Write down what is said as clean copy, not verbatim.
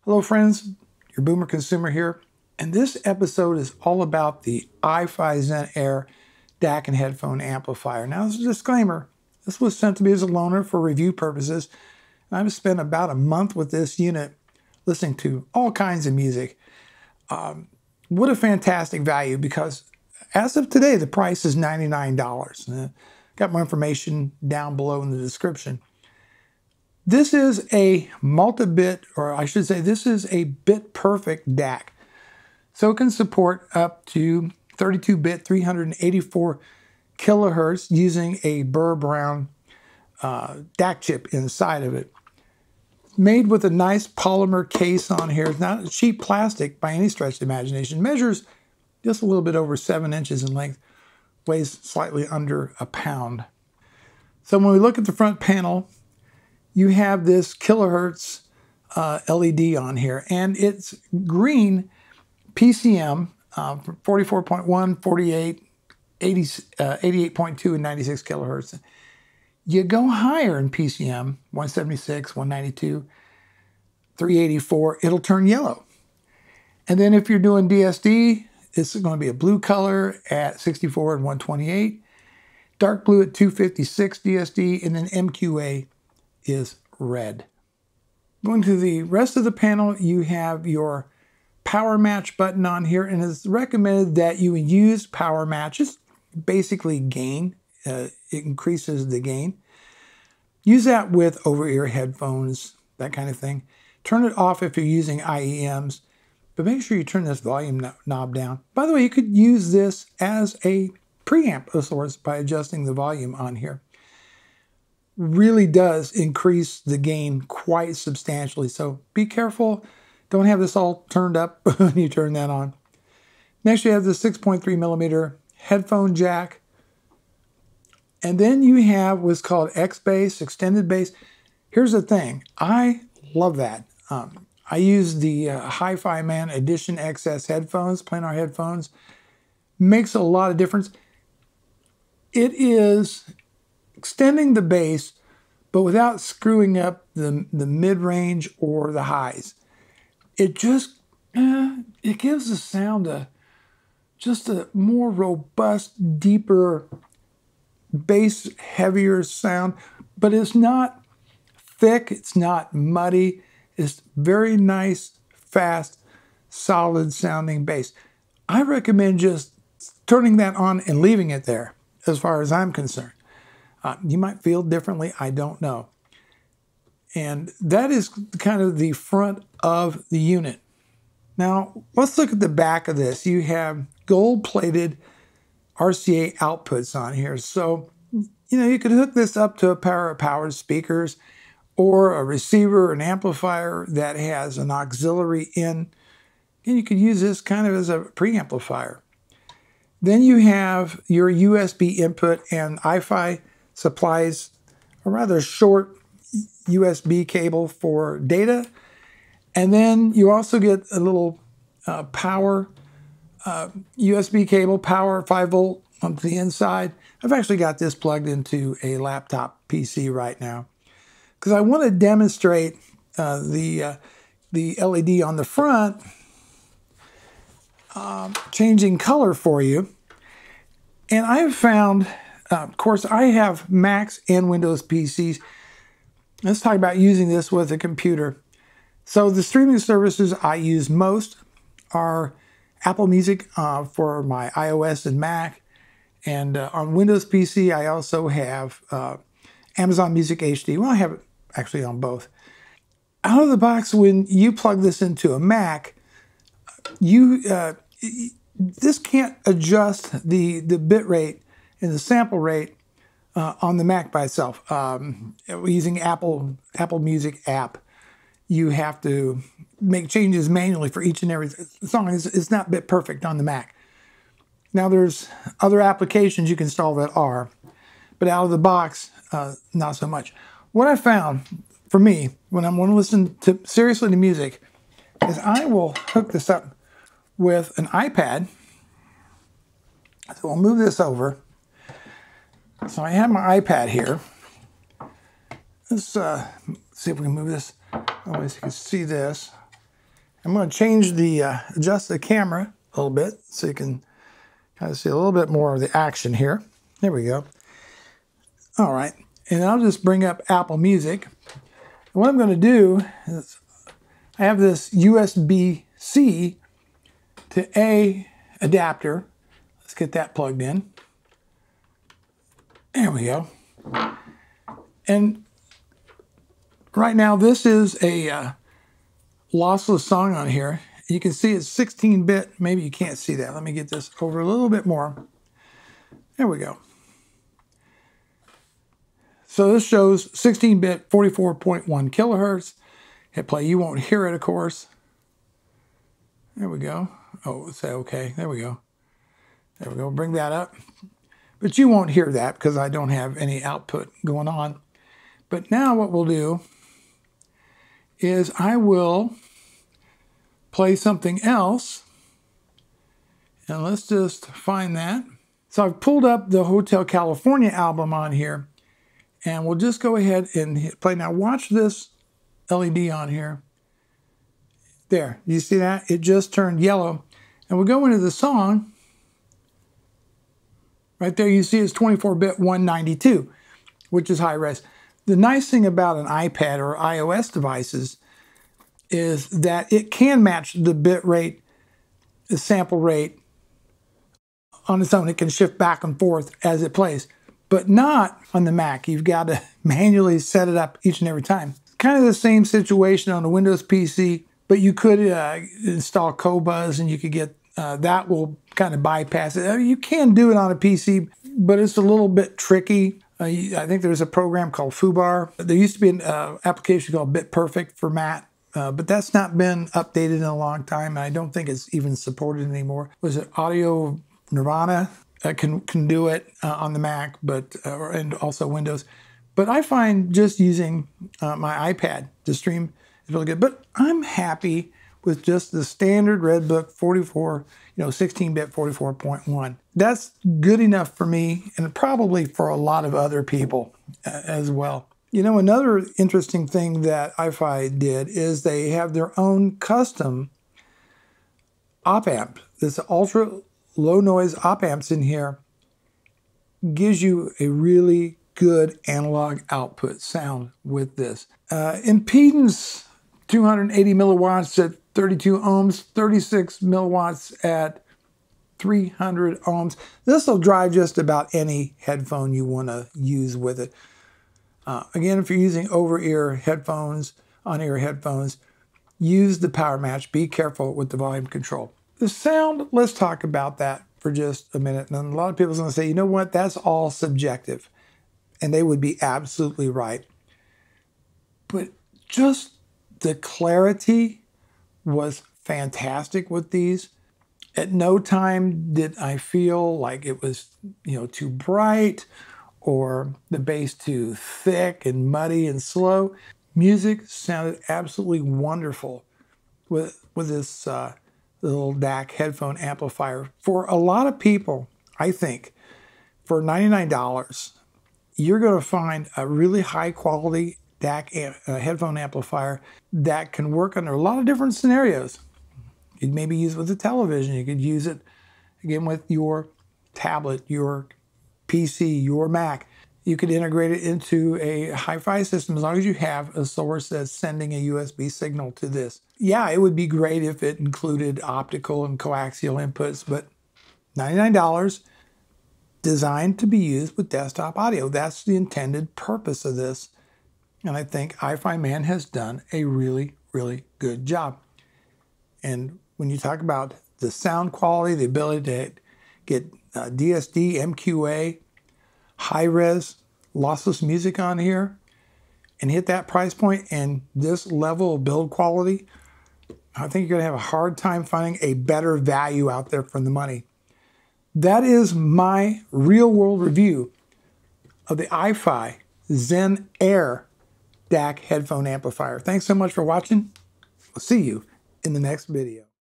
Hello friends, your Boomer Consumer here, and this episode is all about the IFI Zen Air DAC and headphone amplifier. Now as a disclaimer, this was sent to me as a loaner for review purposes, and I've spent about a month with this unit listening to all kinds of music. What a fantastic value, because as of today the price is $99. Got more information down below in the description. This is a multi-bit, or I should say this is a bit-perfect DAC. So it can support up to 32-bit, 384 kilohertz using a Burr Brown DAC chip inside of it. Made with a nice polymer case on here. It's not cheap plastic by any stretch of the imagination. Measures just a little bit over 7 inches in length. Weighs slightly under a pound. So when we look at the front panel, you have this kilohertz LED on here, and it's green PCM, 44.1, 48, 88.2, and 96 kilohertz. You go higher in PCM, 176, 192, 384, it'll turn yellow. And then if you're doing DSD, it's going to be a blue color at 64 and 128, dark blue at 256 DSD, and then MQA is red. Going to the rest of the panel, you have your power match button on here, and it's recommended that you use power matches, basically gain. It increases the gain. Use that with over-ear headphones, that kind of thing. Turn it off if you're using IEMs, but make sure you turn this volume knob down. By the way, you could use this as a preamp of sorts by adjusting the volume on here. Really does increase the gain quite substantially, so be careful. Don't have this all turned up when you turn that on. Next, you have the 6.3 millimeter headphone jack, and then you have what's called X-Bass, extended bass. Here's the thing, I love that. I use the Hi-Fi Man Edition XS headphones, planar headphones. Makes a lot of difference. It is extending the bass, but without screwing up the mid-range or the highs. It just, it gives the sound just a more robust, deeper, bass, heavier sound, but it's not thick, it's not muddy, it's very nice, fast, solid sounding bass. I recommend just turning that on and leaving it there, as far as I'm concerned. You might feel differently, I don't know. And that is kind of the front of the unit. Now, let's look at the back of this. You have gold-plated RCA outputs on here. So, you know, you could hook this up to a pair of powered speakers or a receiver, an amplifier that has an auxiliary in, and you could use this kind of as a preamplifier. Then you have your USB input, and IFI supplies a rather short USB cable for data, and then you also get a little power USB cable, power 5-volt on the inside. I've actually got this plugged into a laptop PC right now because I want to demonstrate the LED on the front changing color for you. And I've found, of course, I have Macs and Windows PCs. Let's talk about using this with a computer. So the streaming services I use most are Apple Music for my iOS and Mac. And on Windows PC, I also have Amazon Music HD. Well, I have it actually on both. Out of the box, when you plug this into a Mac, this can't adjust the bit rate and the sample rate on the Mac by itself. Using Apple Music app, you have to make changes manually for each and every song. It's not bit perfect on the Mac. Now there's other applications you can install that are, but out of the box, not so much. What I found for me when I want to listen seriously to music is I will hook this up with an iPad. So we'll move this over. So I have my iPad here. Let's see if we can move this. Otherwise you can see this. I'm going to change the, adjust the camera a little bit so you can kind of see a little bit more of the action here. There we go. All right, and I'll just bring up Apple Music. And what I'm going to do is I have this USB-C to A adapter. Let's get that plugged in. There we go. And right now this is a lossless song on here. You can see it's 16-bit. Maybe you can't see that. Let me get this over a little bit more. There we go. So this shows 16-bit, 44.1 kilohertz. Hit play. You won't hear it, of course. There we go. Oh, say okay. There we go. There we go. Bring that up. But you won't hear that because I don't have any output going on. But now what we'll do is I will play something else. And let's just find that. So I've pulled up the Hotel California album on here. And we'll just go ahead and hit play. Now watch this LED on here. There, you see that? It just turned yellow. And we'll go into the song. Right there you see it's 24-bit 192, which is high res. The nice thing about an iPad or iOS devices is that it can match the bit rate, the sample rate on its own. It can shift back and forth as it plays. But not on the Mac. You've got to manually set it up each and every time. Kind of the same situation on a Windows PC, but you could install Qobuz and you could get, that will kind of bypass it. You can do it on a PC, but it's a little bit tricky. I think there's a program called Fubar. There used to be an application called BitPerfect for Mac, but that's not been updated in a long time, and I don't think it's even supported anymore. Was it Audio Nirvana? Can do it on the Mac, but and also Windows. But I find just using my iPad to stream is really good. But I'm happy with just the standard Redbook 16-bit 44.1. That's good enough for me, and probably for a lot of other people as well. You know, another interesting thing that IFI did is they have their own custom op amp. This ultra low noise op amps in here gives you a really good analog output sound with this. Impedance 280 milliwatts at 32 ohms, 36 milliwatts at 300 ohms. This will drive just about any headphone you want to use with it. Again, if you're using over-ear headphones, on-ear headphones, use the power match. Be careful with the volume control. The sound, let's talk about that for just a minute. And a lot of people are going to say, you know what, that's all subjective. And they would be absolutely right. But just the clarity was fantastic with these. At no time did I feel like it was, too bright or the bass too thick and muddy and slow. Music sounded absolutely wonderful with this little DAC headphone amplifier. For a lot of people, I think, for $99, you're going to find a really high quality DAC headphone amplifier that can work under a lot of different scenarios. You'd maybe use it with a television. You could use it, again, with your tablet, your PC, your Mac. You could integrate it into a hi-fi system as long as you have a source that's sending a USB signal to this. Yeah, it would be great if it included optical and coaxial inputs, but $99, designed to be used with desktop audio. That's the intended purpose of this. And I think IFI Man has done a really, really good job. And when you talk about the sound quality, the ability to get DSD, MQA, high-res, lossless music on here, and hit that price point and this level of build quality, I think you're going to have a hard time finding a better value out there for the money. That is my real-world review of the IFI Zen Air DAC headphone amplifier. Thanks so much for watching. We'll see you in the next video.